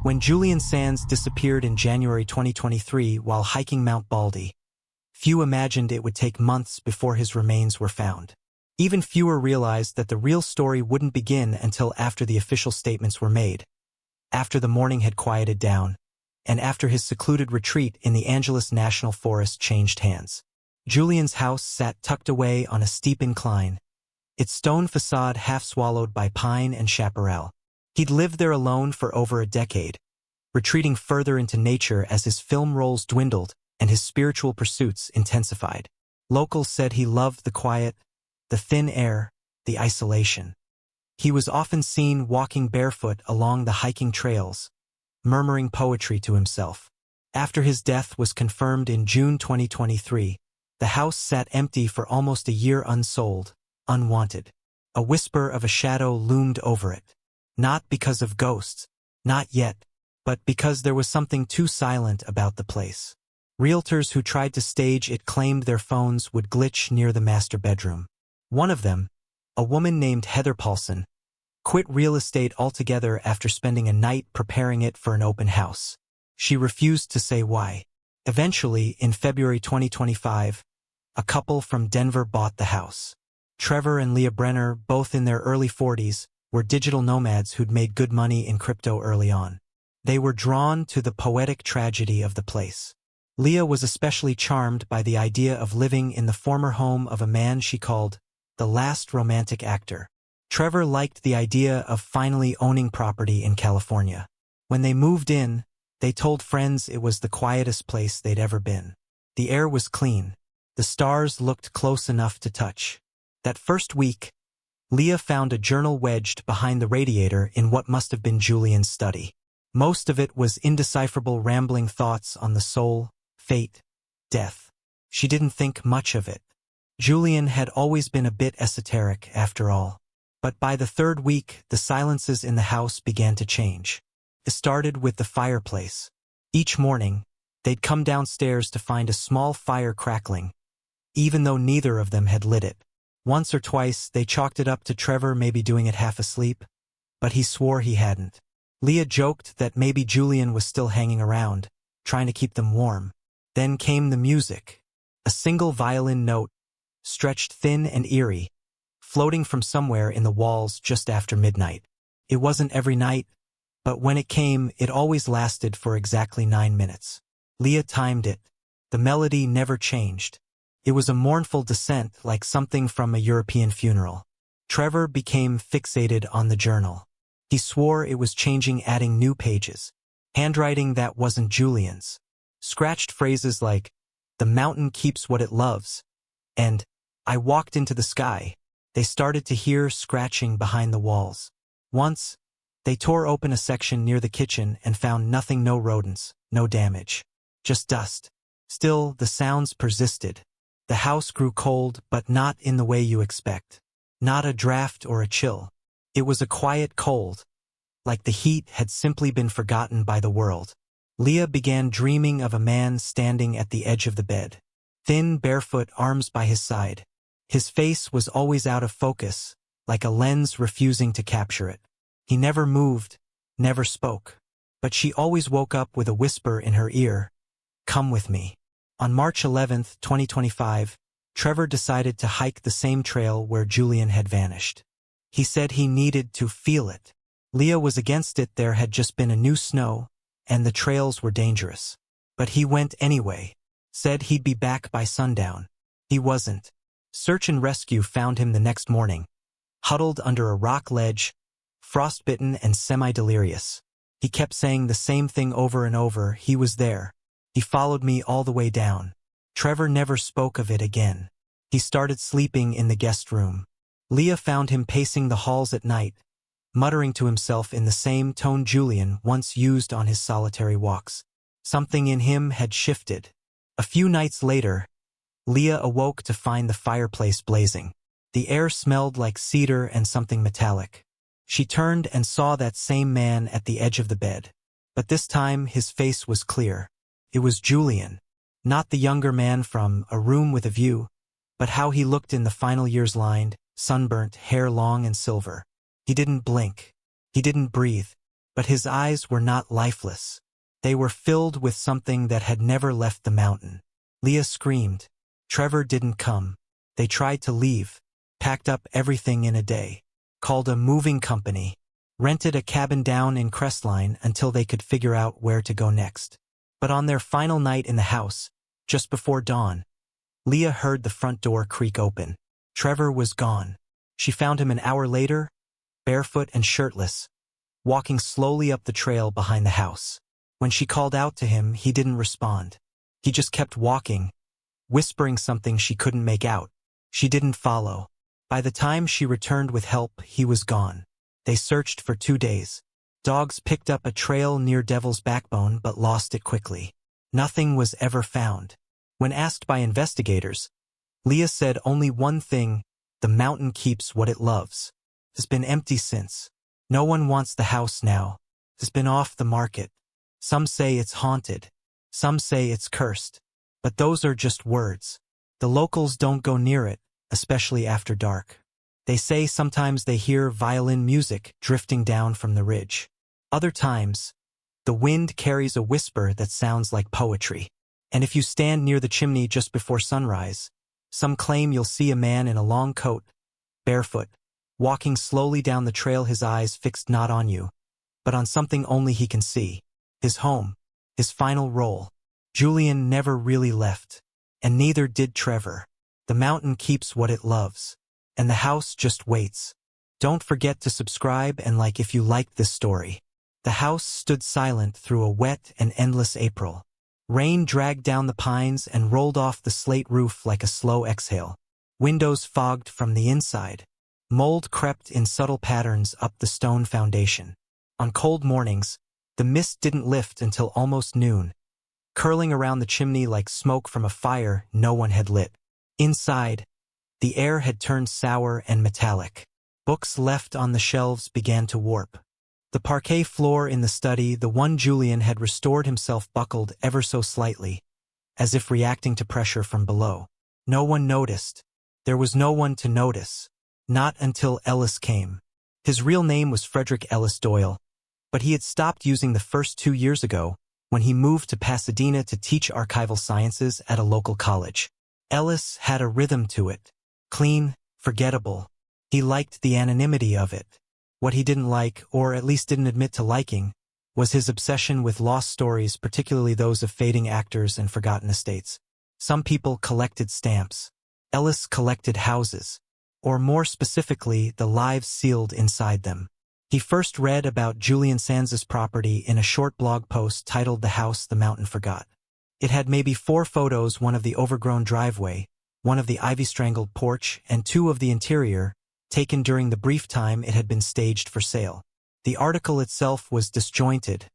When Julian Sands disappeared in January 2023 while hiking Mount Baldy, few imagined it would take months before his remains were found. Even fewer realized that the real story wouldn't begin until after the official statements were made, after the mourning had quieted down, and after his secluded retreat in the Angeles National Forest changed hands. Julian's house sat tucked away on a steep incline, its stone facade half swallowed by pine and chaparral. He'd lived there alone for over a decade, retreating further into nature as his film roles dwindled and his spiritual pursuits intensified. Locals said he loved the quiet, the thin air, the isolation. He was often seen walking barefoot along the hiking trails, murmuring poetry to himself. After his death was confirmed in June 2023, the house sat empty for almost a year, unsold, unwanted. A whisper of a shadow loomed over it. Not because of ghosts, not yet, but because there was something too silent about the place. Realtors who tried to stage it claimed their phones would glitch near the master bedroom. One of them, a woman named Heather Paulson, quit real estate altogether after spending a night preparing it for an open house. She refused to say why. Eventually, in February 2025, a couple from Denver bought the house. Trevor and Leah Brenner, both in their early 40s, were digital nomads who'd made good money in crypto early on. They were drawn to the poetic tragedy of the place. Leah was especially charmed by the idea of living in the former home of a man she called the last romantic actor. Trevor liked the idea of finally owning property in California. When they moved in, they told friends it was the quietest place they'd ever been. The air was clean. The stars looked close enough to touch. That first week, Leah found a journal wedged behind the radiator in what must have been Julian's study. Most of it was indecipherable rambling thoughts on the soul, fate, death. She didn't think much of it. Julian had always been a bit esoteric, after all. But by the third week, the silences in the house began to change. It started with the fireplace. Each morning, they'd come downstairs to find a small fire crackling, even though neither of them had lit it. Once or twice, they chalked it up to Trevor maybe doing it half asleep, but he swore he hadn't. Leah joked that maybe Julian was still hanging around, trying to keep them warm. Then came the music. A single violin note, stretched thin and eerie, floating from somewhere in the walls just after midnight. It wasn't every night, but when it came, it always lasted for exactly 9 minutes. Leah timed it. The melody never changed. It was a mournful descent, like something from a European funeral. Trevor became fixated on the journal. He swore it was changing, adding new pages. Handwriting that wasn't Julian's. Scratched phrases like, "The mountain keeps what it loves," and "I walked into the sky." They started to hear scratching behind the walls. Once, they tore open a section near the kitchen and found nothing, no rodents, no damage. Just dust. Still, the sounds persisted. The house grew cold, but not in the way you expect. Not a draft or a chill. It was a quiet cold, like the heat had simply been forgotten by the world. Leah began dreaming of a man standing at the edge of the bed, thin, barefoot, arms by his side. His face was always out of focus, like a lens refusing to capture it. He never moved, never spoke. But she always woke up with a whisper in her ear, "Come with me." On March 11, 2025, Trevor decided to hike the same trail where Julian had vanished. He said he needed to feel it. Leah was against it. There had just been a new snow, and the trails were dangerous. But he went anyway, said he'd be back by sundown. He wasn't. Search and rescue found him the next morning, huddled under a rock ledge, frostbitten and semi-delirious. He kept saying the same thing over and over. He was there. He followed me all the way down. Trevor never spoke of it again. He started sleeping in the guest room. Leah found him pacing the halls at night, muttering to himself in the same tone Julian once used on his solitary walks. Something in him had shifted. A few nights later, Leah awoke to find the fireplace blazing. The air smelled like cedar and something metallic. She turned and saw that same man at the edge of the bed. But this time his face was clear. It was Julian. Not the younger man from A Room with a View, but how he looked in the final years, lined, sunburnt, hair long and silver. He didn't blink. He didn't breathe. But his eyes were not lifeless. They were filled with something that had never left the mountain. Leah screamed. Trevor didn't come. They tried to leave, packed up everything in a day, called a moving company, rented a cabin down in Crestline until they could figure out where to go next. But on their final night in the house, just before dawn, Leah heard the front door creak open. Trevor was gone. She found him an hour later, barefoot and shirtless, walking slowly up the trail behind the house. When she called out to him, he didn't respond. He just kept walking, whispering something she couldn't make out. She didn't follow. By the time she returned with help, he was gone. They searched for 2 days. Dogs picked up a trail near Devil's Backbone but lost it quickly. Nothing was ever found. When asked by investigators, Leah said only one thing: the mountain keeps what it loves. It's been empty since. No one wants the house now. It's been off the market. Some say it's haunted. Some say it's cursed. But those are just words. The locals don't go near it, especially after dark. They say sometimes they hear violin music drifting down from the ridge. Other times, the wind carries a whisper that sounds like poetry. And if you stand near the chimney just before sunrise, some claim you'll see a man in a long coat, barefoot, walking slowly down the trail, his eyes fixed not on you, but on something only he can see. His home, his final role. Julian never really left, and neither did Trevor. The mountain keeps what it loves, and the house just waits. Don't forget to subscribe and like if you liked this story. The house stood silent through a wet and endless April. Rain dragged down the pines and rolled off the slate roof like a slow exhale. Windows fogged from the inside. Mold crept in subtle patterns up the stone foundation. On cold mornings, the mist didn't lift until almost noon, curling around the chimney like smoke from a fire no one had lit. Inside, the air had turned sour and metallic. Books left on the shelves began to warp. The parquet floor in the study, the one Julian had restored himself, buckled ever so slightly, as if reacting to pressure from below. No one noticed. There was no one to notice. Not until Ellis came. His real name was Frederick Ellis Doyle, but he had stopped using the first 2 years ago when he moved to Pasadena to teach archival sciences at a local college. Ellis had a rhythm to it. Clean, forgettable. He liked the anonymity of it. What he didn't like, or at least didn't admit to liking, was his obsession with lost stories, particularly those of fading actors and forgotten estates. Some people collected stamps. Ellis collected houses, or more specifically, the lives sealed inside them. He first read about Julian Sands' property in a short blog post titled "The House the Mountain Forgot." It had maybe 4 photos, one of the overgrown driveway, one of the ivy-strangled porch, and 2 of the interior, taken during the brief time it had been staged for sale. The article itself was disjointed,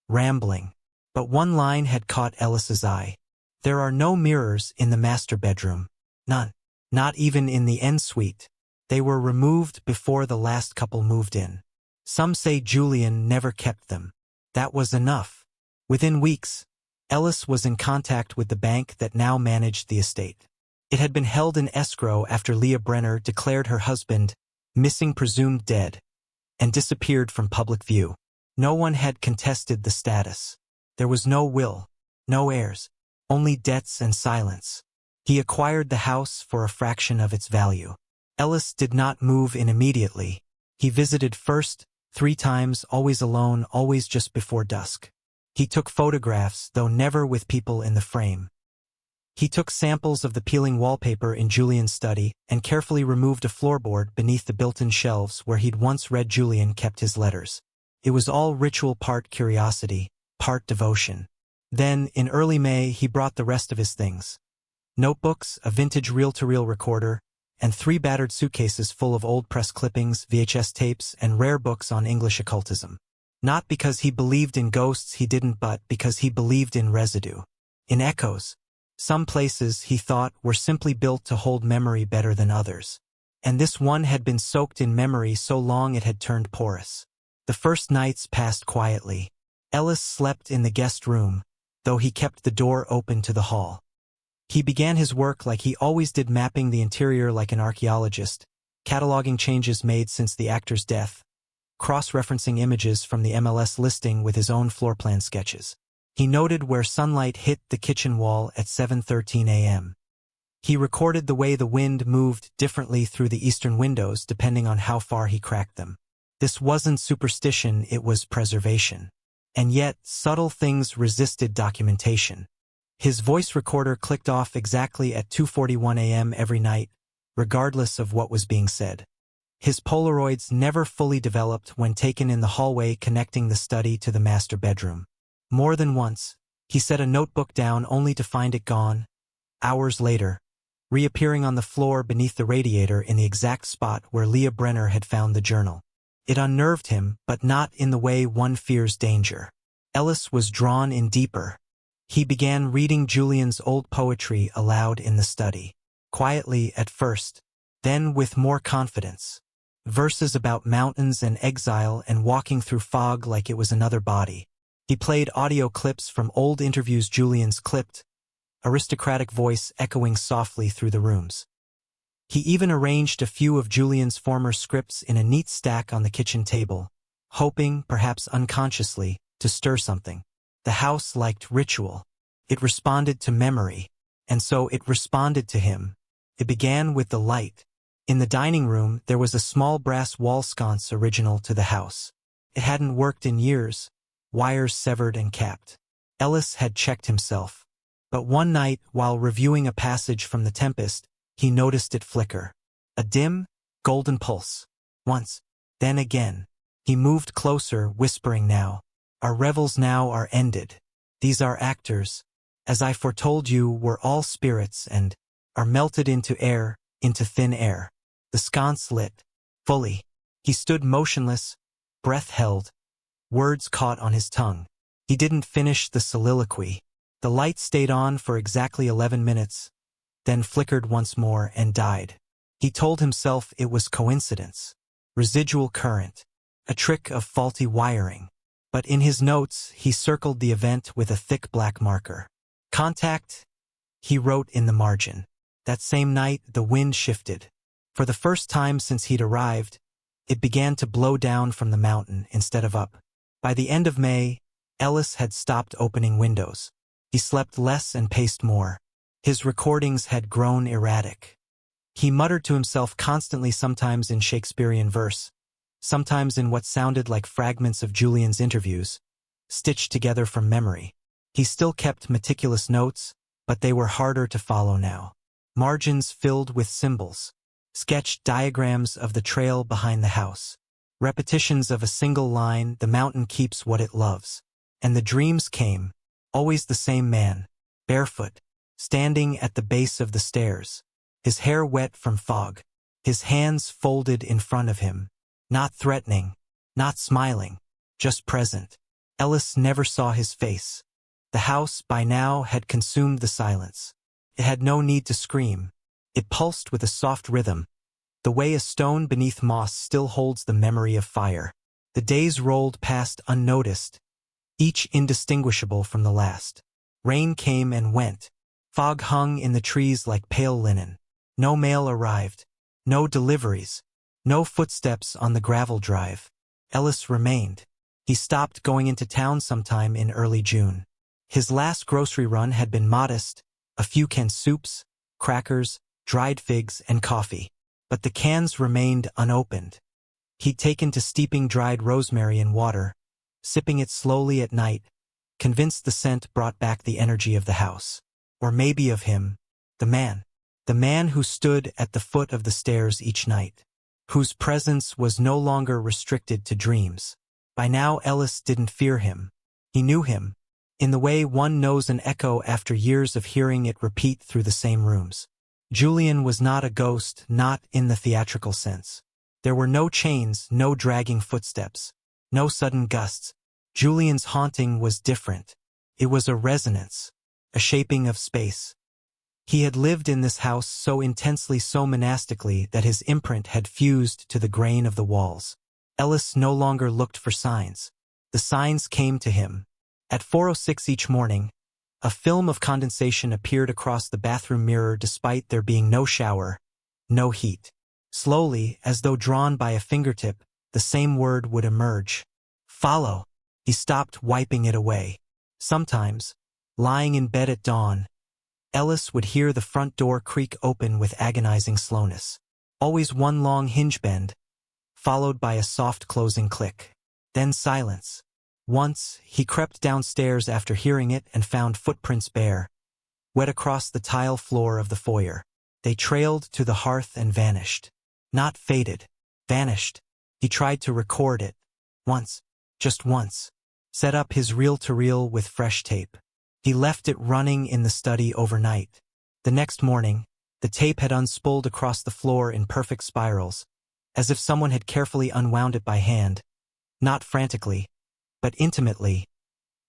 rambling, but one line had caught Ellis's eye. There are no mirrors in the master bedroom. None. Not even in the en-suite. They were removed before the last couple moved in. Some say Julian never kept them. That was enough. Within weeks, Ellis was in contact with the bank that now managed the estate. It had been held in escrow after Leah Brenner declared her husband missing, presumed dead, and disappeared from public view. No one had contested the status. There was no will, no heirs, only debts and silence. He acquired the house for a fraction of its value. Ellis did not move in immediately. He visited first, 3 times, always alone, always just before dusk. He took photographs, though never with people in the frame. He took samples of the peeling wallpaper in Julian's study and carefully removed a floorboard beneath the built-in shelves where he'd once read Julian kept his letters. It was all ritual, part curiosity, part devotion. Then, in early May, he brought the rest of his things. Notebooks, a vintage reel-to-reel recorder, and 3 battered suitcases full of old press clippings, VHS tapes, and rare books on English occultism. Not because he believed in ghosts, he didn't, but because he believed in residue. In echoes. Some places, he thought, were simply built to hold memory better than others. And this one had been soaked in memory so long it had turned porous. The first nights passed quietly. Ellis slept in the guest room, though he kept the door open to the hall. He began his work like he always did, mapping the interior like an archaeologist, cataloging changes made since the actor's death, cross-referencing images from the MLS listing with his own floor plan sketches. He noted where sunlight hit the kitchen wall at 7:13 a.m. He recorded the way the wind moved differently through the eastern windows depending on how far he cracked them. This wasn't superstition, it was preservation. And yet, subtle things resisted documentation. His voice recorder clicked off exactly at 2:41 a.m. every night, regardless of what was being said. His Polaroids never fully developed when taken in the hallway connecting the study to the master bedroom. More than once, he set a notebook down only to find it gone, hours later, reappearing on the floor beneath the radiator in the exact spot where Leah Brenner had found the journal. It unnerved him, but not in the way one fears danger. Ellis was drawn in deeper. He began reading Julian's old poetry aloud in the study. Quietly at first, then with more confidence. Verses about mountains and exile and walking through fog like it was another body. He played audio clips from old interviews, Julian's clipped, aristocratic voice echoing softly through the rooms. He even arranged a few of Julian's former scripts in a neat stack on the kitchen table, hoping, perhaps unconsciously, to stir something. The house liked ritual. It responded to memory, and so it responded to him. It began with the light. In the dining room, there was a small brass wall sconce original to the house. It hadn't worked in years, wires severed and capped. Ellis had checked himself. But one night, while reviewing a passage from The Tempest, he noticed it flicker. A dim, golden pulse. Once, then again. He moved closer, whispering now. Our revels now are ended. These are actors, as I foretold you, were all spirits and are melted into air, into thin air. The sconce lit, fully. He stood motionless, breath held, words caught on his tongue. He didn't finish the soliloquy. The light stayed on for exactly 11 minutes, then flickered once more and died. He told himself it was coincidence, residual current, a trick of faulty wiring. But in his notes, he circled the event with a thick black marker. Contact, he wrote in the margin. That same night, the wind shifted. For the first time since he'd arrived, it began to blow down from the mountain instead of up. By the end of May, Ellis had stopped opening windows. He slept less and paced more. His recordings had grown erratic. He muttered to himself constantly, sometimes in Shakespearean verse, sometimes in what sounded like fragments of Julian's interviews, stitched together from memory. He still kept meticulous notes, but they were harder to follow now. Margins filled with symbols. Sketched diagrams of the trail behind the house. Repetitions of a single line, the mountain keeps what it loves. And the dreams came, always the same man, barefoot, standing at the base of the stairs, his hair wet from fog, his hands folded in front of him, not threatening, not smiling, just present. Ellis never saw his face. The house by now had consumed the silence. It had no need to scream. It pulsed with a soft rhythm, the way a stone beneath moss still holds the memory of fire. The days rolled past unnoticed, each indistinguishable from the last. Rain came and went. Fog hung in the trees like pale linen. No mail arrived. No deliveries. No footsteps on the gravel drive. Ellis remained. He stopped going into town sometime in early June. His last grocery run had been modest, a few canned soups, crackers, dried figs, and coffee. But the cans remained unopened. He'd taken to steeping dried rosemary in water, sipping it slowly at night, convinced the scent brought back the energy of the house. Or maybe of him, the man who stood at the foot of the stairs each night, whose presence was no longer restricted to dreams. By now Ellis didn't fear him. He knew him, in the way one knows an echo after years of hearing it repeat through the same rooms. Julian was not a ghost, not in the theatrical sense. There were no chains, no dragging footsteps, no sudden gusts. Julian's haunting was different. It was a resonance, a shaping of space. He had lived in this house so intensely, so monastically, that his imprint had fused to the grain of the walls. Ellis no longer looked for signs. The signs came to him. At 4:06 each morning, a film of condensation appeared across the bathroom mirror despite there being no shower, no heat. Slowly, as though drawn by a fingertip, the same word would emerge. Follow. He stopped wiping it away. Sometimes, lying in bed at dawn, Ellis would hear the front door creak open with agonizing slowness. Always one long hinge bend, followed by a soft closing click. Then silence. Once, he crept downstairs after hearing it and found footprints bare, wet across the tile floor of the foyer. They trailed to the hearth and vanished. Not faded. Vanished. He tried to record it. Once. Just once. Set up his reel-to-reel with fresh tape. He left it running in the study overnight. The next morning, the tape had unspooled across the floor in perfect spirals, as if someone had carefully unwound it by hand. Not frantically, but intimately.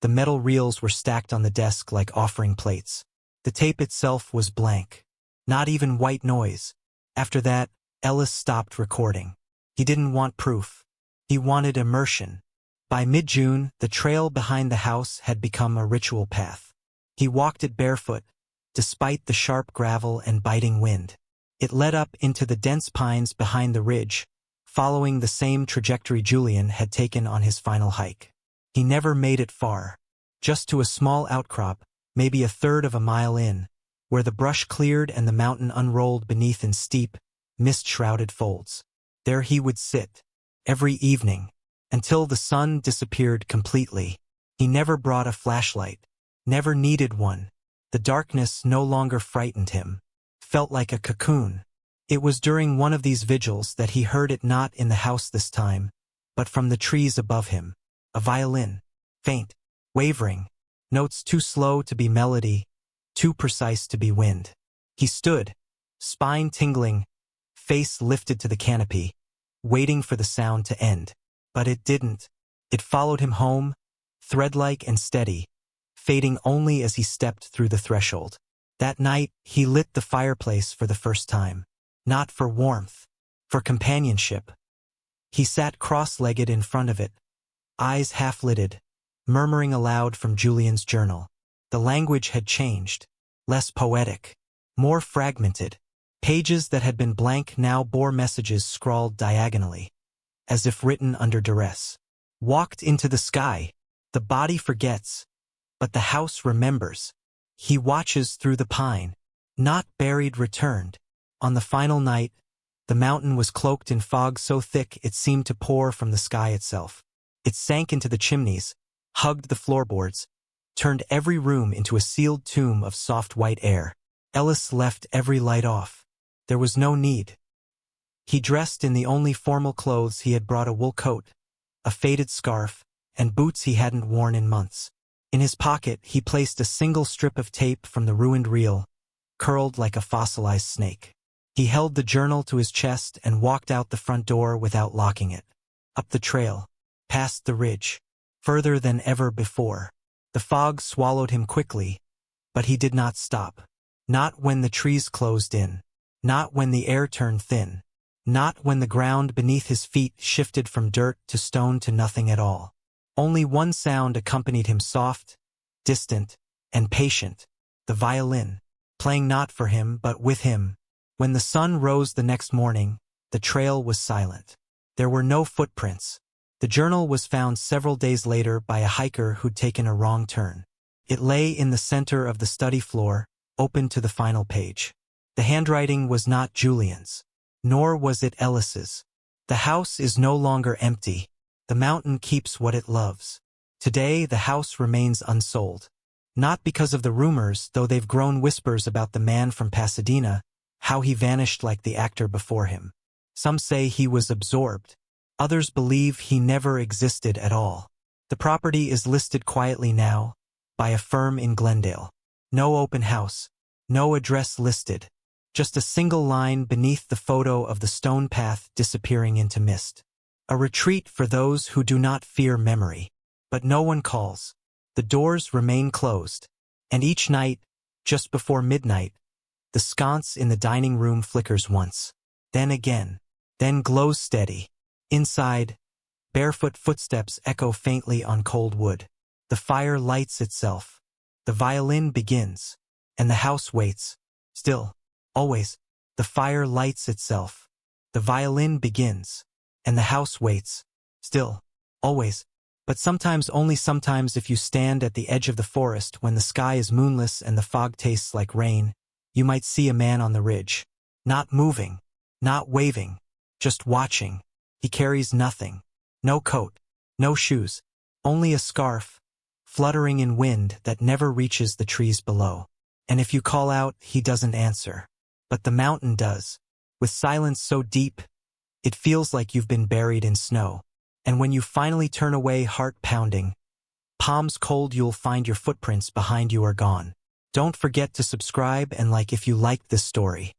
The metal reels were stacked on the desk like offering plates. The tape itself was blank. Not even white noise. After that, Ellis stopped recording. He didn't want proof. He wanted immersion. By mid-June, the trail behind the house had become a ritual path. He walked it barefoot, despite the sharp gravel and biting wind. It led up into the dense pines behind the ridge, following the same trajectory Julian had taken on his final hike. He never made it far. Just to a small outcrop, maybe a third of a mile in, where the brush cleared and the mountain unrolled beneath in steep, mist-shrouded folds. There he would sit, every evening, until the sun disappeared completely. He never brought a flashlight, never needed one. The darkness no longer frightened him, felt like a cocoon. It was during one of these vigils that he heard it, not in the house this time, but from the trees above him. A violin, faint, wavering, notes too slow to be melody, too precise to be wind. He stood, spine tingling, face lifted to the canopy, waiting for the sound to end. But it didn't. It followed him home, thread-like and steady, fading only as he stepped through the threshold. That night, he lit the fireplace for the first time. Not for warmth, for companionship. He sat cross-legged in front of it, eyes half-lidded, murmuring aloud from Julian's journal. The language had changed, less poetic, more fragmented. Pages that had been blank now bore messages scrawled diagonally, as if written under duress. Walked into the sky. The body forgets, but the house remembers. He watches through the pine. Not buried returned. On the final night, the mountain was cloaked in fog so thick it seemed to pour from the sky itself. It sank into the chimneys, hugged the floorboards, turned every room into a sealed tomb of soft white air. Ellis left every light off. There was no need. He dressed in the only formal clothes he had brought: a wool coat, a faded scarf, and boots he hadn't worn in months. In his pocket, he placed a single strip of tape from the ruined reel, curled like a fossilized snake. He held the journal to his chest and walked out the front door without locking it. Up the trail, past the ridge, further than ever before. The fog swallowed him quickly, but he did not stop. Not when the trees closed in. Not when the air turned thin. Not when the ground beneath his feet shifted from dirt to stone to nothing at all. Only one sound accompanied him: soft, distant, and patient. The violin, playing not for him but with him. When the sun rose the next morning, the trail was silent. There were no footprints. The journal was found several days later by a hiker who'd taken a wrong turn. It lay in the center of the study floor, open to the final page. The handwriting was not Julian's, nor was it Ellis's. The house is no longer empty. The mountain keeps what it loves. Today, the house remains unsold. Not because of the rumors, though they've grown whispers about the man from Pasadena, how he vanished like the actor before him. Some say he was absorbed. Others believe he never existed at all. The property is listed quietly now, by a firm in Glendale. No open house, no address listed. Just a single line beneath the photo of the stone path disappearing into mist. A retreat for those who do not fear memory. But no one calls. The doors remain closed. And each night, just before midnight, the sconce in the dining room flickers once. Then again. Then glows steady. Inside, barefoot footsteps echo faintly on cold wood. The fire lights itself. The violin begins. And the house waits. Still. Always. The fire lights itself. The violin begins. And the house waits. Still. Always. But sometimes, only sometimes, if you stand at the edge of the forest when the sky is moonless and the fog tastes like rain, you might see a man on the ridge. Not moving. Not waving. Just watching. He carries nothing. No coat. No shoes. Only a scarf, fluttering in wind that never reaches the trees below. And if you call out, he doesn't answer. But the mountain does. With silence so deep, it feels like you've been buried in snow. And when you finally turn away, heart pounding, palms cold, you'll find your footprints behind you are gone. Don't forget to subscribe and like if you liked this story.